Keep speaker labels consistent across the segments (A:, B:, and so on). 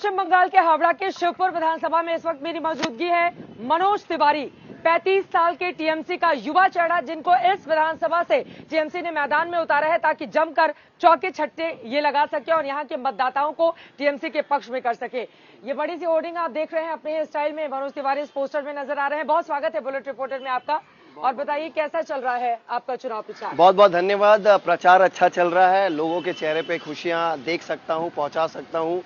A: पश्चिम बंगाल के हावड़ा के शिवपुर विधानसभा में इस वक्त मेरी मौजूदगी है मनोज तिवारी, 35 साल के टीएमसी का युवा चेहरा, जिनको इस विधानसभा से टीएमसी ने मैदान में उतारा है ताकि जमकर चौके छट्टे ये लगा सके और यहां के मतदाताओं को टीएमसी के पक्ष में कर सके। ये बड़ी सी होर्डिंग आप देख रहे हैं अपने स्टाइल में, मनोज तिवारी इस पोस्टर में नजर आ रहे हैं। बहुत स्वागत है बुलेट रिपोर्टर में आपका, और बताइए कैसा चल रहा है आपका चुनाव प्रचार?
B: बहुत बहुत धन्यवाद। प्रचार अच्छा चल रहा है, लोगों के चेहरे पे खुशियां देख सकता हूं, पहुंचा सकता हूं।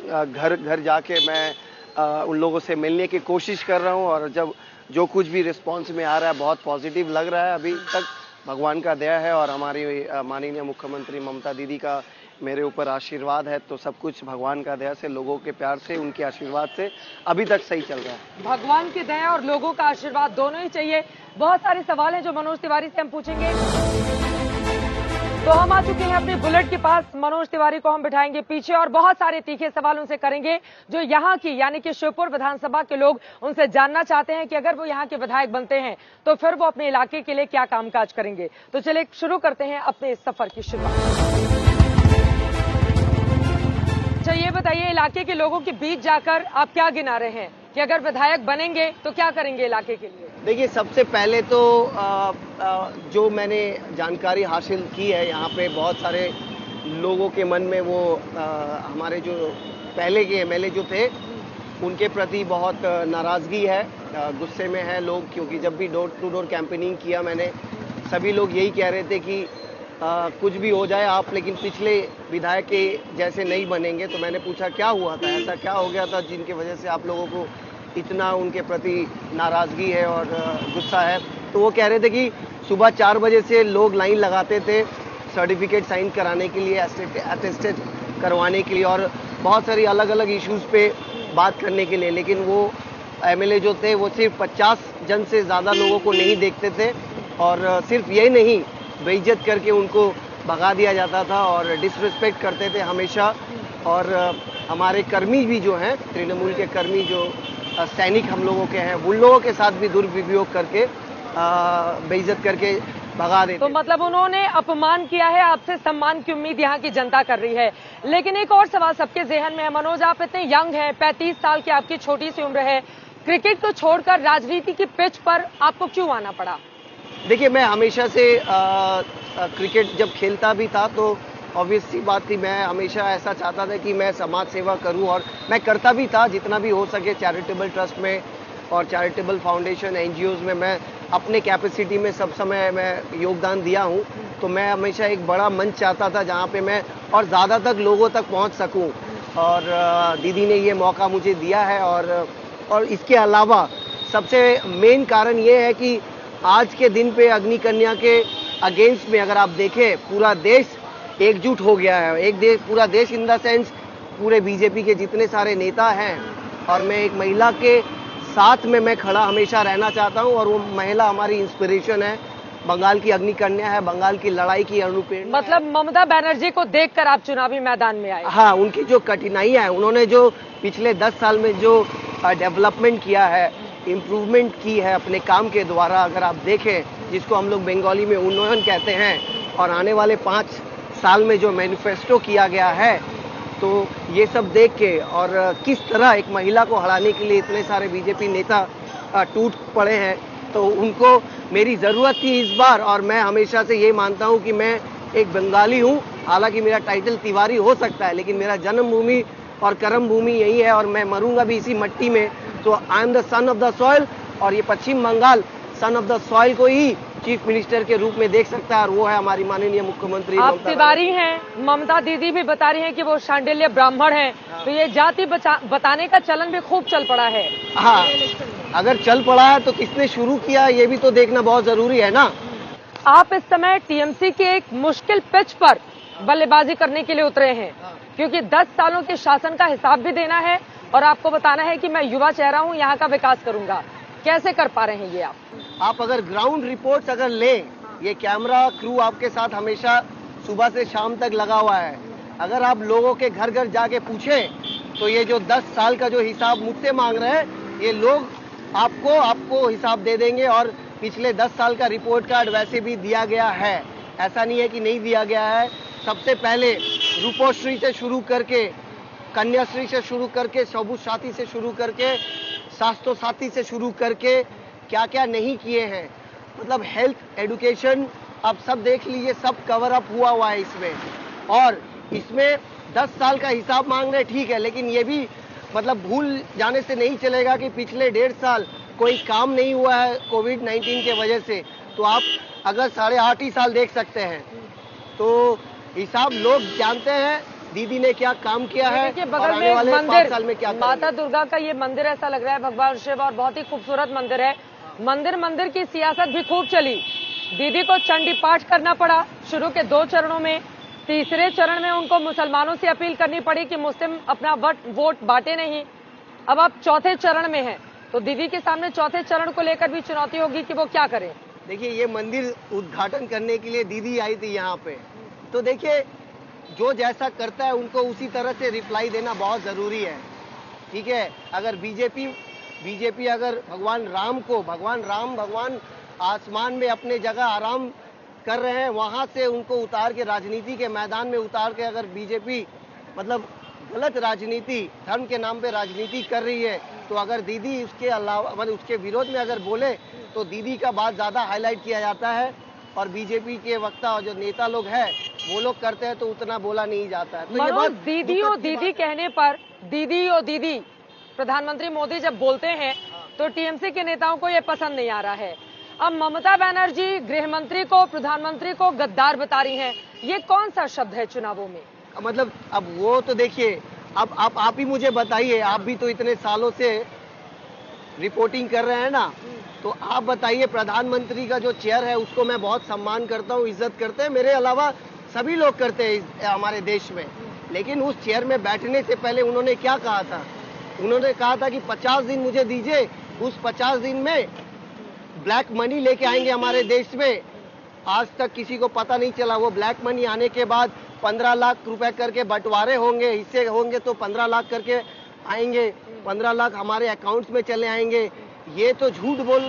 B: घर घर जाके मैं उन लोगों से मिलने की कोशिश कर रहा हूं और जब जो कुछ भी रिस्पांस में आ रहा है बहुत पॉजिटिव लग रहा है। अभी तक भगवान का दया है और हमारी माननीय मुख्यमंत्री ममता दीदी का मेरे ऊपर आशीर्वाद है, तो सब कुछ भगवान का दया से, लोगों के प्यार से, उनके आशीर्वाद से अभी तक सही चल रहा है।
A: भगवान की दया और लोगों का आशीर्वाद दोनों ही चाहिए। बहुत सारे सवाल हैं जो मनोज तिवारी से हम पूछेंगे। तो हम आ चुके हैं अपने बुलेट के पास, मनोज तिवारी को हम बिठाएंगे पीछे और बहुत सारे तीखे सवाल उनसे करेंगे जो यहाँ की यानी कि शिवपुर विधानसभा के लोग उनसे जानना चाहते हैं कि अगर वो यहाँ के विधायक बनते हैं तो फिर वो अपने इलाके के लिए क्या कामकाज करेंगे। तो चलिए शुरू करते हैं अपने इस सफर की शुरुआत। अच्छा ये बताइए, इलाके के लोगों के बीच जाकर आप क्या गिना रहे हैं कि अगर विधायक बनेंगे तो क्या करेंगे इलाके के लिए?
B: देखिए, सबसे पहले तो जो मैंने जानकारी हासिल की है, यहाँ पे बहुत सारे लोगों के मन में वो हमारे जो पहले के एमएलए जो थे उनके प्रति बहुत नाराजगी है, गुस्से में है लोग, क्योंकि जब भी डोर टू डोर कैंपेनिंग किया मैंने, सभी लोग यही कह रहे थे कि कुछ भी हो जाए आप, लेकिन पिछले विधायक के जैसे नहीं बनेंगे। तो मैंने पूछा क्या हुआ था, ऐसा क्या हो गया था जिनकी वजह से आप लोगों को इतना उनके प्रति नाराजगी है और गुस्सा है। तो वो कह रहे थे कि सुबह 4 बजे से लोग लाइन लगाते थे सर्टिफिकेट साइन कराने के लिए, अटेस्टेड करवाने के लिए और बहुत सारी अलग अलग इश्यूज पे बात करने के लिए, लेकिन वो एमएलए जो थे वो सिर्फ 50 जन से ज़्यादा लोगों को नहीं देखते थे और सिर्फ यही नहीं, बेइज्जत करके उनको भगा दिया जाता था और डिसरिस्पेक्ट करते थे हमेशा। और हमारे कर्मी भी जो हैं, तृणमूल के कर्मी जो सैनिक हम लोगों के हैं, उन लोगों के साथ भी दुरुपयोग करके बेइज्जत करके भगा देते।
A: तो मतलब उन्होंने अपमान किया है, आपसे सम्मान की उम्मीद यहाँ की जनता कर रही है। लेकिन एक और सवाल सबके ज़हन में है, मनोज आप इतने यंग हैं, 35 साल की आपकी छोटी सी उम्र है, क्रिकेट को छोड़कर राजनीति की पिच पर आपको क्यों आना पड़ा?
B: देखिए, मैं हमेशा से क्रिकेट जब खेलता भी था तो ऑब्वियस सी बात थी, मैं हमेशा ऐसा चाहता था कि मैं समाज सेवा करूं और मैं करता भी था जितना भी हो सके। चैरिटेबल ट्रस्ट में और चैरिटेबल फाउंडेशन, एनजीओज में मैं अपने कैपेसिटी में सब समय मैं योगदान दिया हूं। तो मैं हमेशा एक बड़ा मंच चाहता था जहां पे मैं और ज़्यादा तक लोगों तक पहुंच सकूं, और दीदी ने ये मौका मुझे दिया है। और इसके अलावा सबसे मेन कारण ये है कि आज के दिन पे अग्निकन्या के अगेंस्ट में अगर आप देखें, पूरा देश एकजुट हो गया है। पूरा देश इन द सेंस पूरे बीजेपी के जितने सारे नेता हैं, और मैं एक महिला के साथ में मैं खड़ा हमेशा रहना चाहता हूं, और वो महिला हमारी इंस्पिरेशन है, बंगाल की अग्निकन्या है, बंगाल की लड़ाई की अनुप्रेरणा।
A: मतलब ममता बनर्जी को देखकर आप चुनावी मैदान में आए?
B: हाँ, उनकी जो कठिनाइयां है, उन्होंने जो पिछले 10 साल में जो डेवलपमेंट किया है, इम्प्रूवमेंट की है अपने काम के द्वारा, अगर आप देखें, जिसको हम लोग बंगाली में उन्नयन कहते हैं, और आने वाले 5 साल में जो मैनिफेस्टो किया गया है, तो ये सब देख के और किस तरह एक महिला को हराने के लिए इतने सारे बीजेपी नेता टूट पड़े हैं, तो उनको मेरी ज़रूरत थी इस बार। और मैं हमेशा से ये मानता हूँ कि मैं एक बंगाली हूँ, हालांकि मेरा टाइटल तिवारी हो सकता है, लेकिन मेरा जन्मभूमि और कर्म भूमि यही है और मैं मरूंगा भी इसी मट्टी में। तो I am the son of the soil, और ये Paschim Bengal son of the soil को ही चीफ मिनिस्टर के रूप में देख सकता है, और वो है हमारी माननीय मुख्यमंत्री।
A: आप तिवारी हैं, ममता दीदी भी बता रही हैं कि वो शांडिल्य ब्राह्मण हैं। हाँ। तो ये जाति बताने का चलन भी खूब चल पड़ा है।
B: हाँ, अगर चल पड़ा है तो किसने शुरू किया, ये भी तो देखना बहुत जरूरी है ना।
A: आप इस समय टीएमसी के एक मुश्किल पिच पर बल्लेबाजी करने के लिए उतरे हैं, क्योंकि 10 सालों के शासन का हिसाब भी देना है और आपको बताना है कि मैं युवा चेहरा हूं, यहाँ का विकास करूंगा। कैसे कर पा रहे हैं ये आप
B: अगर ग्राउंड रिपोर्ट्स अगर लें, ये कैमरा क्रू आपके साथ हमेशा सुबह से शाम तक लगा हुआ है। अगर आप लोगों के घर घर जाके पूछें तो ये जो 10 साल का जो हिसाब मुझसे मांग रहे हैं, ये लोग आपको हिसाब दे देंगे। और पिछले 10 साल का रिपोर्ट कार्ड वैसे भी दिया गया है, ऐसा नहीं है कि नहीं दिया गया है। सबसे पहले रूपोश्री से शुरू करके कन्याश्री से शुरू करके, सबुज साथी से शुरू करके, स्वास्थ्य साथी से शुरू करके क्या क्या नहीं किए हैं। मतलब हेल्थ, एजुकेशन, आप सब देख लीजिए, सब कवर अप हुआ है इसमें। और इसमें 10 साल का हिसाब मांग रहे, ठीक है, लेकिन ये भी मतलब भूल जाने से नहीं चलेगा कि पिछले 1.5 साल कोई काम नहीं हुआ है कोविड-19 के वजह से। तो आप अगर 8.5 ही साल देख सकते हैं, तो हिसाब लोग जानते हैं दीदी ने क्या काम किया है
A: देखिए,
B: और
A: बगल में
B: आने वाले
A: एक
B: 5
A: मंदिर,
B: साल में क्या
A: माता
B: करेंगे।
A: दुर्गा का ये मंदिर ऐसा लग रहा है, भगवान शिव, और बहुत ही खूबसूरत मंदिर है। मंदिर की सियासत भी खूब चली। दीदी को चंडी पाठ करना पड़ा शुरू के 2 चरणों में। तीसरे चरण में उनको मुसलमानों से अपील करनी पड़ी कि मुस्लिम अपना वोट बांटे नहीं। अब आप चौथे चरण में हैं, तो दीदी के सामने चौथे चरण को लेकर भी चुनौती होगी कि वो क्या करें।
B: देखिए, ये मंदिर उद्घाटन करने के लिए दीदी आई थी यहाँ पे, तो देखिए जो जैसा करता है उनको उसी तरह से रिप्लाई देना बहुत जरूरी है, ठीक है। अगर बीजेपी अगर भगवान राम आसमान में अपने जगह आराम कर रहे हैं, वहां से उनको उतार के राजनीति के मैदान में उतार के अगर बीजेपी मतलब गलत राजनीति, धर्म के नाम पे राजनीति कर रही है, तो अगर दीदी उसके अलावा मतलब उसके विरोध में अगर बोले तो दीदी का बात ज्यादा हाईलाइट किया जाता है, और बीजेपी के वक्ता और जो नेता लोग हैं वो लोग करते हैं तो उतना बोला नहीं जाता है। तो ये बहुत
A: दीदी ओ दीदी कहने पर, दीदी ओ दीदी प्रधानमंत्री मोदी जब बोलते हैं तो टीएमसी के नेताओं को ये पसंद नहीं आ रहा है। अब ममता बनर्जी गृह मंत्री को, प्रधानमंत्री को गद्दार बता रही हैं। ये कौन सा शब्द है चुनावों में?
B: मतलब अब वो तो देखिए, अब आप ही मुझे बताइए, आप भी तो इतने सालों से रिपोर्टिंग कर रहे हैं ना, तो आप बताइए, प्रधानमंत्री का जो चेयर है उसको मैं बहुत सम्मान करता हूँ, इज्जत करते हैं, मेरे अलावा सभी लोग करते हैं हमारे देश में। लेकिन उस चेयर में बैठने से पहले उन्होंने क्या कहा था? उन्होंने कहा था कि 50 दिन मुझे दीजिए, उस 50 दिन में ब्लैक मनी लेके आएंगे हमारे देश में। आज तक किसी को पता नहीं चला। वो ब्लैक मनी आने के बाद 15 लाख रुपए करके बंटवारे होंगे, हिस्से होंगे, तो 15 लाख करके आएंगे, 15 लाख हमारे अकाउंट्स में चले आएंगे। ये तो झूठ बोल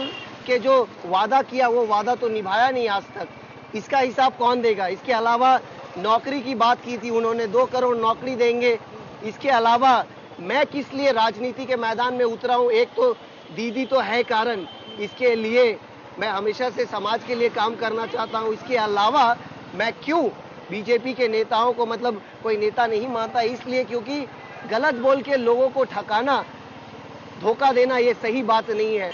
B: के जो वादा किया वो वादा तो निभाया नहीं आज तक। इसका हिसाब कौन देगा? इसके अलावा नौकरी की बात की थी उन्होंने, 2 करोड़ नौकरी देंगे। इसके अलावा मैं किस लिए राजनीति के मैदान में उतरा हूँ? एक तो दीदी तो है कारण, इसके लिए मैं हमेशा से समाज के लिए काम करना चाहता हूँ। इसके अलावा मैं क्यों बीजेपी के नेताओं को मतलब कोई नेता नहीं मानता, इसलिए क्योंकि गलत बोल के लोगों को ठकाना, धोखा देना ये सही बात नहीं है।